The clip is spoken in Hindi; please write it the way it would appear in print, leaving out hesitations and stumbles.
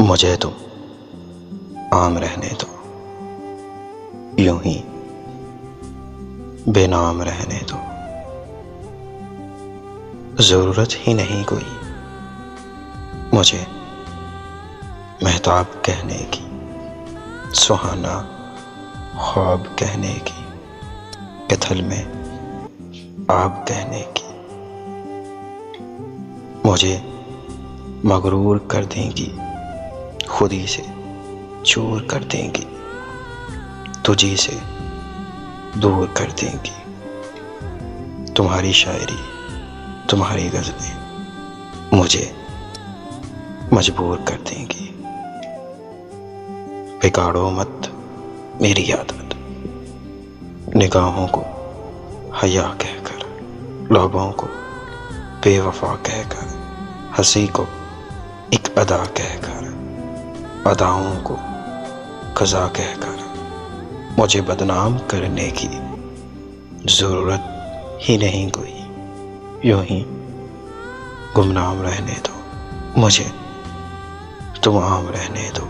मुझे तुम आम रहने दो, यूं ही बेनाम रहने दो। जरूरत ही नहीं कोई मुझे महताब कहने की, सुहाना ख्वाब कहने की, कत्ल में आप कहने की। मुझे मगरूर कर देंगी, खुदी से चूर कर देंगी, तुझी से दूर कर देंगी। तुम्हारी शायरी, तुम्हारी गज़लें मुझे मजबूर कर देंगी। बिगाड़ो मत मेरी आदत, निगाहों को हया कहकर, लबों को बेवफा कहकर, हंसी को एक अदा कहकर, अदाओं को क़ज़ा कहकर। मुझे बदनाम करने की ज़रूरत ही नहीं कोई, यूं ही गुमनाम रहने दो, मुझे तुम आम रहने दो।